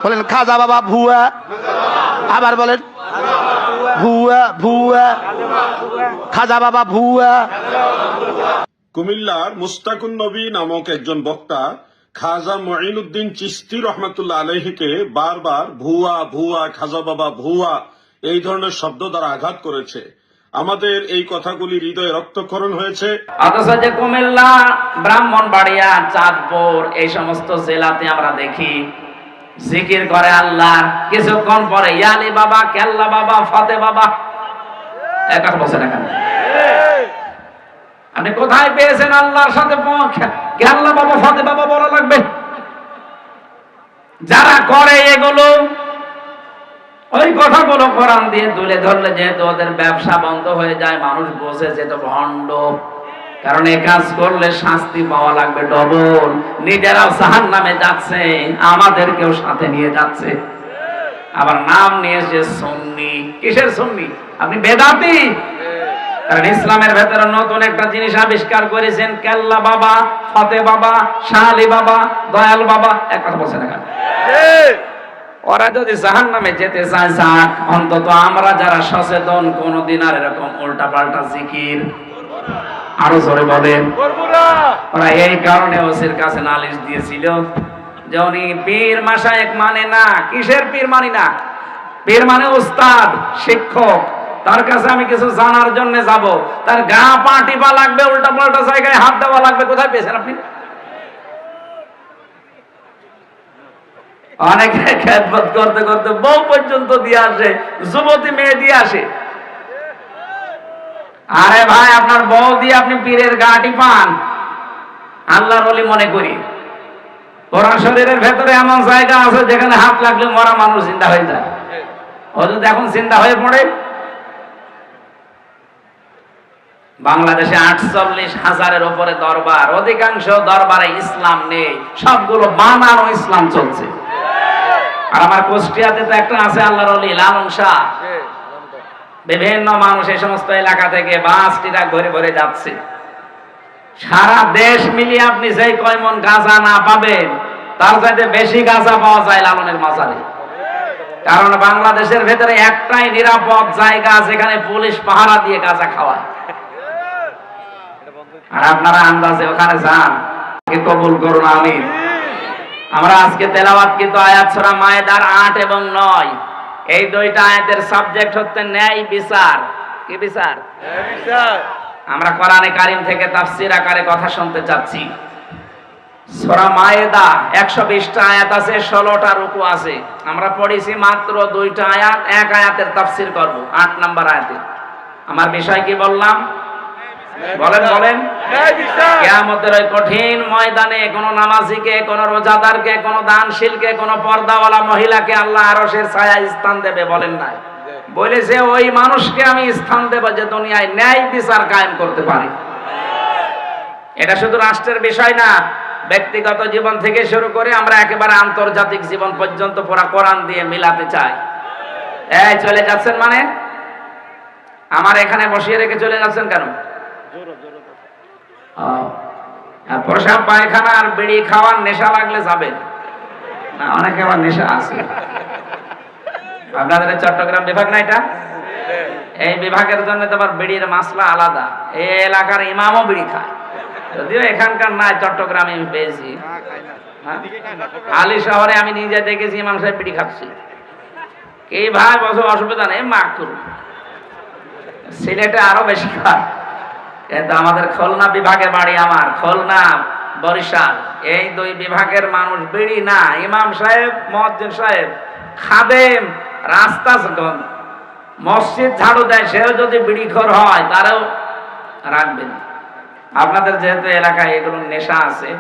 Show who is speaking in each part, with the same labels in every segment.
Speaker 1: বলেন খাজা বাবা ভুয়া, আবার বলেন ভুয়া ভুয়া, খাজা বাবা ভুয়া।
Speaker 2: কুমিল্লার মুস্তাকুন নবী নামক একজন বক্তা খাজা মুঈনুদ্দিন চিশতি রহমাতুল্লাহ আলাইহিকে বারবার ভুয়া ভুয়া, খাজা বাবা ভুয়া এই ধরনের শব্দ দ্বারা আঘাত করেছে। আমাদের এই কথাগুলি হৃদয়ে রক্তক্ষরণ হয়েছে।
Speaker 3: অথচ যে কুমিল্লা, ব্রাহ্মণবাড়িয়া, চাঁদপুর এই সমস্ত জেলাতে আমরা দেখি জিকির করে আল্লাহ, কিছুক্ষণ পরে ইয়ালি বাবা, কেল্লা বাবা, ফতে বাবা, এক কথা বলছেন এখানে। আপনি কোথায় পেয়েছেন আল্লাহর সাথে কেল্লা বাবা, ফতে বাবা বলা লাগবে? যারা করে এগুলো, ওই কথাগুলো কোরআন দিয়ে তুলে ধরলে যেহেতু ওদের ব্যবসা বন্ধ হয়ে যায়, মানুষ বোঝে যে তো ভণ্ড, কারণ এই কাজ করলে শাস্তি পাওয়া লাগবে ডবল। নিজেরাও জাহান্নামে যাচ্ছে, আমাদেরকেও সাথে নিয়ে যাচ্ছে। আবার নাম নিয়েছে সুন্নি। কিসের সুন্নি? আপনি বেদাতি। কারণ ইসলামের ভেতরে নতুন একটা জিনিস আবিষ্কার করেছেন, কেল্লা বাবা, ফতে বাবা, শালি বাবা, দয়াল বাবা। এক কথা বলছেন এখানে। ওরা যদি জাহান্নামে যেতে চায় যাক, অন্তত আমরা যারা সচেতন কোনদিন আর এরকম উল্টা পাল্টা জিকির, আরো জোরে বলেন, ওরা এই কারণে ওসির কাছে নালিশ দিয়েছিল যে উনি পীর মাশায়েখ মানে না। কিসের পীর মানি না? পীর মানে উস্তাদ, শিক্ষক। তার কাছে আমি কিছু জানার জন্য যাব, তার গা পা টিপা লাগবে, উল্টা পাল্টা জায়গায় হাত দেওয়া লাগবে। কোথায় পেয়েছেন আপনি? অনেকে খেদমত করতে করতে বউ পর্যন্ত দিয়ে আসে, যুবতী মেয়ে দিয়ে আসে। আরে ভাই, আপনার বউ দিয়ে আপনি পীরের গাটি পান? আল্লাহর ওলি মনে করি। ওরা শরীরের ভেতরে এমন জায়গা আছে যেখানে হাত লাগলে মরা মানুষ জিন্দা হয়ে যায়। ও যদি এখন জিন্দা হয়ে পড়ে। বাংলাদেশে 48,000-এর উপরে দরবার, অধিকাংশ দরবারে ইসলাম নেই, সবগুলো বানানো ইসলাম চলছে। আর আমার কুষ্টিয়াতে তো একটা আছে আল্লাহর ওলি লালন শাহ। বিভিন্ন মানুষ এই সমস্ত এলাকা থেকে বাস ট্রাক ভরে ভরে যাচ্ছে। সারা দেশ মিলিয়ে আপনি যেই কয় মন গাঁজা না পাবেন, তার চাইতে বেশি গাঁজা পাওয়া যায় লালনের মাজারে। কারণ বাংলাদেশের ভেতরে একটাই নিরাপদ জায়গা যেখানে পুলিশ পাহারা দিয়ে গাঁজা খাওয়ায়। আর আপনারা আন্দাজে ওখানে যান, কবুল করুন, আমিন। আমরা আজকে তেলাওয়াত কিন্তু আয়াত সূরা মায়েদার 8 এবং 9, এই দুইটা আয়াতের সাবজেক্ট হচ্ছে ন্যায় বিচার। কি বিচার? ন্যায় বিচার। আমরা কোরআনে কারীম থেকে তাফসীর আকারে কথা শুনতে চাচ্ছি। সূরা মায়েদা 120টা আয়াত আছে, 16টা রুকু আছে। আমরা পড়েছি মাত্র 2টা আয়াত, এক আয়াতের তাফসীর করব, 8 নাম্বার আয়াতে। আমার বিষয় কি বললাম? বলেন বলেন। কিয়ামতের ওই কঠিন ময়দানে কোন নামাজীকে, কোন রোজাদারকে, কোন দানশীলকে, কোন পর্দাওয়ালা মহিলাকে আল্লাহ আরশের ছায়ায় স্থান দেবে, বলেন নাই? বলেছে ওই মানুষকে আমি স্থান দেব যে দুনিয়ায় ন্যায় বিচার কায়েম করতে পারে। এটা শুধু রাষ্ট্রের বিষয় না, ব্যক্তিগত জীবন থেকে শুরু করে আমরা একেবারে আন্তর্জাতিক জীবন পর্যন্ত পুরা কোরআন দিয়ে মিলাতে চাই। এই চলে যাচ্ছেন মানে? আমার এখানে বসিয়ে রেখে চলে যাচ্ছেন কেন? প্রসাব পায়খানা আর বিড়ি খাওয়ার নেশা লাগলে যাবেন না? অনেকে আবার নেশা আছে। আপনাদের চট্টগ্রাম বিভাগ না এটা? এই বিভাগের জন্য তো আবার বিড়ির মাসলা আলাদা। এই এলাকার ইমামও বিড়ি খায়, যদিও এখানকার নাই, চট্টগ্রামে আমি পেয়েছি। আলী শহরে আমি নিজে দেখেছি ইমাম সাহেব বিড়ি খাচ্ছি। কি ভাই বছর অসুবিধা নেই, মা করুন। সিলেটে আরো বেশি খায়, কিন্তু আমাদের খুলনা বিভাগে বাড়ি, আমার খুলনা, বরিশাল, এই দুই বিভাগের মানুষ বিড়ি না। ইমাম সাহেব, মুয়াজ্জিন সাহেব, খাদেম, রাস্তা মসজিদ ঝাড়ু দেয়, সেও যদি বিড়িখোর হয় তারও রাখবে না। আপনাদের যেহেতু এলাকায় এগুলো নেশা আছে,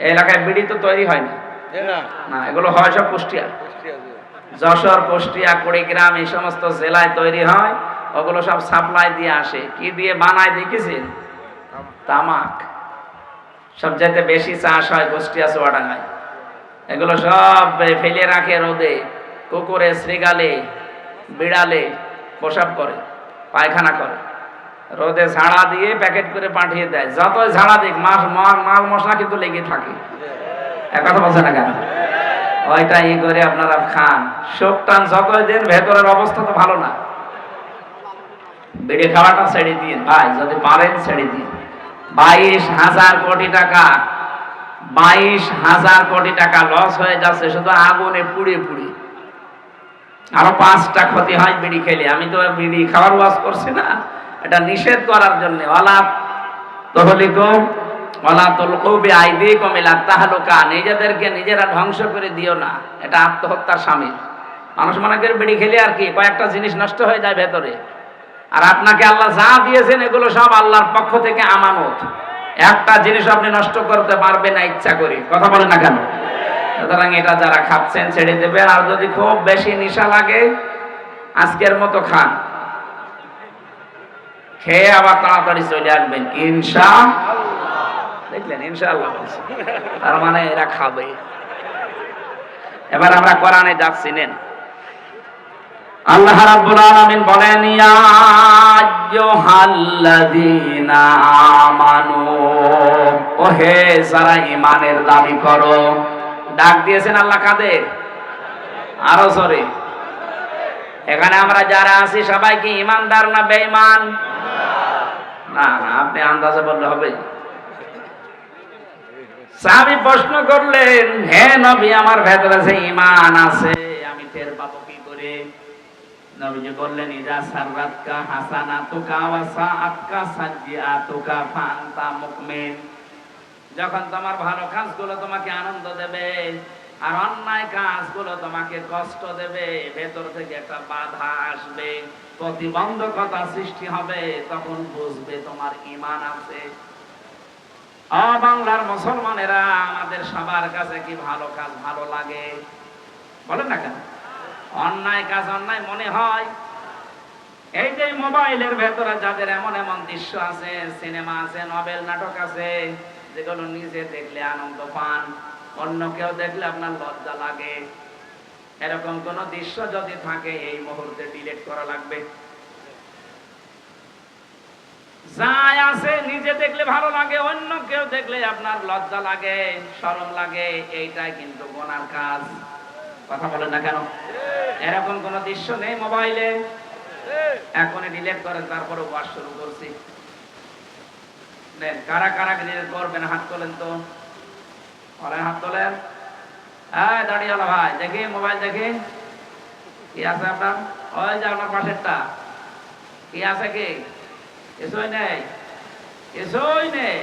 Speaker 3: এই এলাকায় বিড়ি তো তৈরি হয় না, না, এগুলো হয় সব কুষ্টিয়া, যশোর, কুষ্টিয়া, কুড়িগ্রাম, এই সমস্ত জেলায় তৈরি হয়। ওগুলো সব সাপ্লাই দিয়ে আসে। কি দিয়ে বানায় দেখেছেন? তামাক। সবচাইতে বেশি চাষ হয় কুষ্টিয়া, চুয়াডাঙ্গায়। এগুলো সব ফেলে রাখে রোদে, কুকুরে, শ্রীগালে, বিড়ালে প্রসাব করে, পায়খানা করে, রোদে ঝাড়া দিয়ে প্যাকেট করে পাঠিয়ে দেয়। যতই ঝাড়া দিক মাল মশলা কিন্তু লেগে থাকে। এক কথা বলছে না কেন? ওইটা ই করে আপনারা খান। শোক টান যতই দিন, ভেতরের অবস্থা তো ভালো না। বিড়ি খাওয়াটা ছেড়ে দিন ভাই, যদি পারেন ছেড়ে দিন। 22,000 কোটি টাকা, 22,000 কোটি টাকা লস হয়ে যাচ্ছে শুধু আগুনে পুড়ে পুড়ে। আরো 5টা ক্ষতি হয় বিড়ি খেলে। আমি তো বিড়ি খাওয়ার ওয়াজ করছি না, এটা নিষেধ করার জন্য। ওয়ালা তহলিকুম ওয়ালা তুলকু বিআইদিকুম ইলা তাহলুকা, নিজেদেরকে নিজেরা ধ্বংস করে দিও না, এটা আত্মহত্যার শামিল। মানুষ মনে করে বিড়ি খেলে আর কি কয়েকটা জিনিস নষ্ট হয়ে যায় ভেতরে। আর আপনাকে আল্লাহ যা দিয়েছেন এগুলো সব আল্লাহর পক্ষ থেকে আমানত। একটা জিনিস আপনি নষ্ট করতে পারবেন না ইচ্ছা করে, কথা বলেন না কেন? সুতরাং এটা যারা খাচ্ছেন ছেড়ে দেবেন। আর যদি খুব বেশি নেশা লাগে আজকের মতো খান, খেয়ে আবার তাড়াতাড়ি চলে আসবেন ইনশাআল্লাহ। দেখলেন ইনশাআল্লাহ, তার মানে এরা খাবে। এবার আমরা কোরআনে যাচ্ছি, নেন। আল্লাহ রাব্বুল আলামিন বলেন, ইয়া আইয়ুহাল্লাযীনা আমানু, ওহে যারা ঈমানের দাবি করো। ডাক দিয়েছেন আল্লাহ কাদের? আরো জোরে। এখানে আমরা যারা আছি সবাই কি ঈমানদার না বেঈমান? না না, আপনি আন্দাজে বললে হবে। সাহাবী প্রশ্ন করলেন, হে নবী, আমার ভেতরে যে ঈমান আছে আমি টের পাবো কি করে? নবীজি বললেন, ইযা সাররাতকা হাসানাতুকা ওয়া সাআতকা সাইয়্যাতুকা ফাআনতা মুমিন। যখন তোমার ভালো কাজগুলো তোমাকে আনন্দ দেবে আর অন্যায় কাজগুলো তোমাকে কষ্ট দেবে, ভেতর থেকে একটা বাধা আসবে, প্রতিবন্ধকতা সৃষ্টি হবে, তখন বুঝবে তোমার ঈমান আছে। বাংলার মুসলমানেরা, আমাদের সবার কাছে কি ভালো কাজ ভালো লাগে? বলেন না কেন? অন্যায় কাজ অন্যায় মনে হয়। এই যে মোবাইলের ভেতরে যাদের এমন এমন দৃশ্য আছে, সিনেমা আছে, নভেল নাটক আছে, যেগুলো নিজে দেখলে আনন্দ পান, অন্য কেউ দেখলে আপনার লজ্জা লাগে, এরকম কোন দৃশ্য যদি থাকে এই মুহূর্তে ডিলিট করা লাগবে। যাই আছে নিজে দেখলে ভালো লাগে, অন্য কেউ দেখলে আপনার লজ্জা লাগে, শরম লাগে, এইটাই কিন্তু গুনার কাজ। কথা বলেন না কেন? এরকম কোন দৃশ্য নেই মোবাইলে, এখনই ডিলিট করেন। তারপরে ওয়াজ শুরু করছি। কারা কারা ডিলিট করবেন হাত তোলেন তো, হাত তোলেন। হ্যাঁ দাঁড়িয়ে ভাই, দেখি মোবাইল দেখি কি আছে আপনার। ওই যে আপনার পাশেরটা কি আছে? কি কিছুই নেই, কিছুই নেই।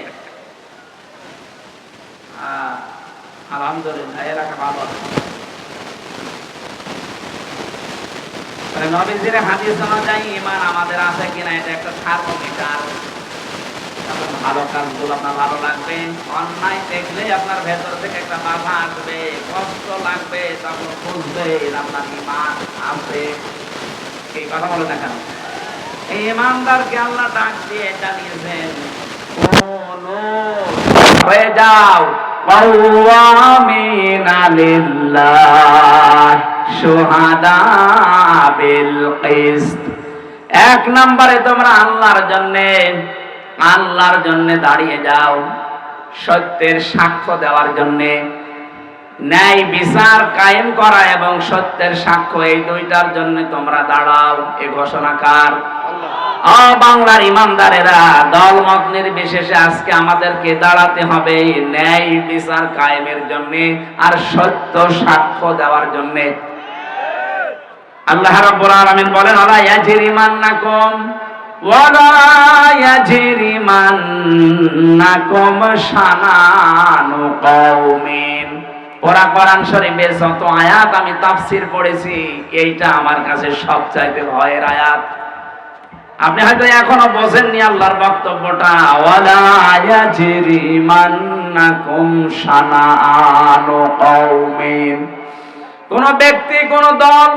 Speaker 3: আলহামদুলিল্লাহ, এলাকা ভালো। নবীজির হাদিস অনুযায়ী ঈমান আমাদের আছে কিনা এটা একটা থার্মোমিটার। ভালো কাজগুলো আপনার ভালো লাগবে, অন্যায় দেখলে আপনার ভেতর থেকে একটা বাধা আসবে, কষ্ট লাগবে, তখন বুঝবে আপনার ঈমান আছে। এই কথা বলে না কেন? এই ঈমানদারকে আল্লাহ ডাক দিয়ে জানিয়েছেন, হয়ে যাও কাওয়ামিনা লিল্লাহ শুহাদা বিল কিসত। এক নম্বরে তোমরা আল্লাহর জন্য দাঁড়িয়ে যাও, সত্যের সাক্ষ্য দেওয়ার জন্য। ন্যায় বিচার কায়েম করা এবং সত্যের সাক্ষ্য, এই দুইটার জন্য তোমরা দাঁড়াও। এ ঘোষণাকার বাংলার ইমানদারেরা, দলমত নির্বিশেষে আজকে আমাদেরকে দাঁড়াতে হবে ন্যায় বিচার কায়েমের জন্য আর সত্য সাক্ষ্য দেওয়ার জন্য। আল্লাহ রাব্বুল আলামিন বলেন, ওয়ালা ইয়াজরিমান্নাকুম শানানু কওমিন। ওরা কোরআন শরীফের যত আয়াত আমি তাফসীর পড়েছি, এইটা আমার কাছে সবচাইতে ভয়ের আয়াত। আপনি হয়তো এখনো বোঝেননি আল্লাহর বক্তব্যটা। ওয়ালা ইয়াজরিমান্নাকুম শানানু কওমিন। কোন ব্যক্তি, কোন দল,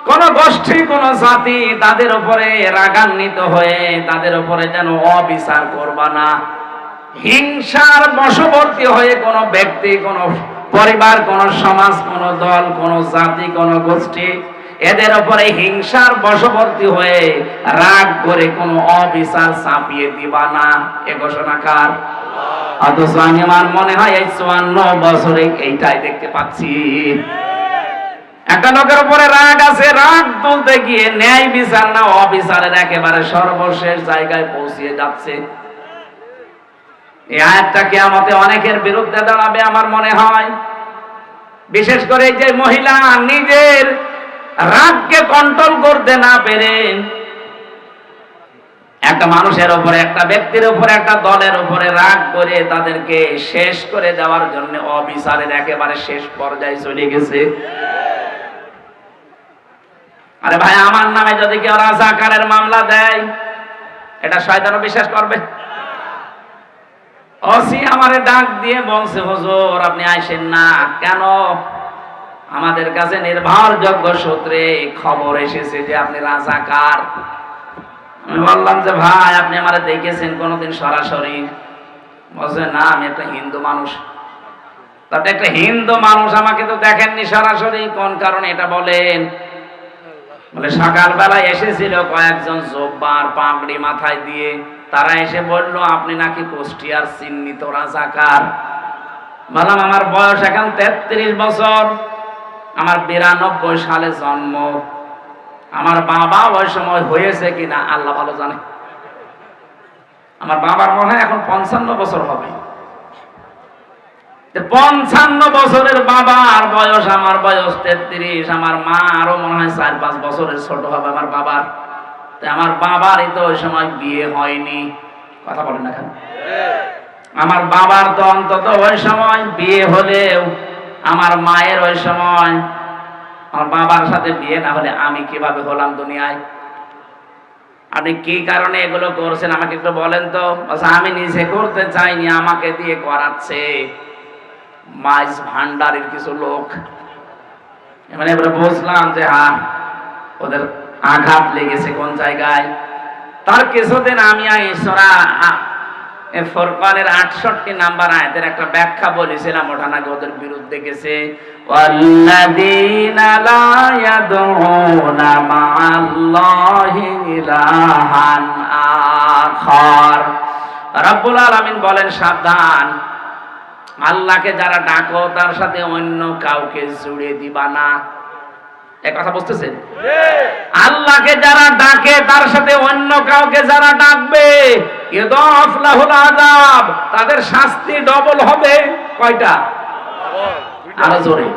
Speaker 3: কোন গোষ্ঠী, কোন জাতি, তাদের উপরে রাগান্বিত হয়ে তাদের উপরে যেন অবিচার করবা না। হিংসার বশবর্তী হয়ে কোন ব্যক্তি, কোন পরিবার, কোন সমাজ, কোন দল, কোন জাতি, কোন গোষ্ঠী, এদের উপরে হিংসার বশবর্তী হয়ে রাগ করে কোন অবিচার চাপিয়ে দিবা না। এ ঘোষণাকার অথচ আমি আমার মনে হয় এই 54 বছরে এইটাই দেখতে পাচ্ছি। একটা লোকের উপরে রাগ আছে, রাগ তুলতে গিয়ে ন্যায় বিচার না অবিচারের একেবারে সর্বশেষ জায়গায় পৌঁছিয়ে যাচ্ছে। এই আয়াতটা কিয়ামতে অনেকের বিরুদ্ধে দাঁড়াবে আমার মনে হয়। বিশেষ করে যে মহিলা নিজের রাগকে কন্ট্রোল করতে না পেরে একটা মানুষের উপরে, একটা ব্যক্তির উপরে, একটা দলের উপরে রাগ করে তাদেরকে শেষ করে দেওয়ার জন্য অবিচারের একেবারে শেষ পর্যায়ে চলে গেছে। আরে ভাই, আমার নামে যদি কেউ রাজাকারের মামলা দেয়, এটা শয়তানও বিশ্বাস করবে? ওসি আমারে ডাক দিয়ে বলছে, হুজুর আপনি আইসেন না কেন? আমাদের কাছে নির্ভরযোগ্য সূত্রে খবর এসেছে যে আপনি রাজাকার। আমি বললাম যে ভাই, আপনি আমারে দেখেছেন কোনোদিন সরাসরি? বলছে না, আমি একটা হিন্দু মানুষ। তাতে একটা হিন্দু মানুষ, আমাকে তো দেখেননি সরাসরি, কোন কারণে এটা বলেন? বলে সকালবেলায় এসেছিল কয়েকজন জব্বার পাগড়ি মাথায় দিয়ে, তারা এসে বলল আপনি নাকি কুষ্টিয়ার চিহ্নিত রাজাকার। বললাম আমার বয়স এখন 33 বছর, আমার 92 সালে জন্ম। আমার বাবা ওই সময় হয়েছে কিনা আল্লাহ ভালো জানে। আমার বাবার মনে হয় এখন 55 বছর হবে। 55 বছরের বাবার বয়স, আমার বয়স 33। আমার মা আরো মনে হয় 4-5 বছরের ছোট হবে আমার বাবার। আমার বাবারই তো ওই সময় বিয়ে হয়নি। কথা বলেন না কেন? আমার বাবার তো অন্তত ওই সময় বিয়ে হলেও আমার মায়ের ওই সময়, আমার বাবার সাথে বিয়ে না হলে আমি কিভাবে হলাম দুনিয়ায়? আপনি কি কারণে এগুলো করছেন আমাকে একটু বলেন তো। আমি নিজে করতে চাইনি, আমাকে দিয়ে করাচ্ছে মাইজ ভান্ডারের কিছু লোক। মানে এবারে বুঝলাম যে হ্যাঁ, ওদের আঘাত লেগেছে কোন জায়গায়। তার কিছুদিন আমি সূরা ফুরকানের 68 নাম্বার আয়াতের একটা ব্যাখ্যা বলেছিলাম, ওটা নাকি ওদের বিরুদ্ধে গেছে। ওয়াল্লাযীনা লা ইয়াদউনা মা'আল্লাহি ইলাহান আখার। রব্বুল আলামিন বলেন সাবধান, আল্লাহকে যারা ডাকো তার সাথে অন্য কাউকে জুড়ে দিবা না। এই কথা বুঝতেছেন? আল্লাহকে যারা ডাকে তার সাথে অন্য কাউকে যারা ডাকবে, ইউদাফ লাহুল আযাব, তাদের শাস্তি ডবল হবে। কয়টা? আরো জোরে।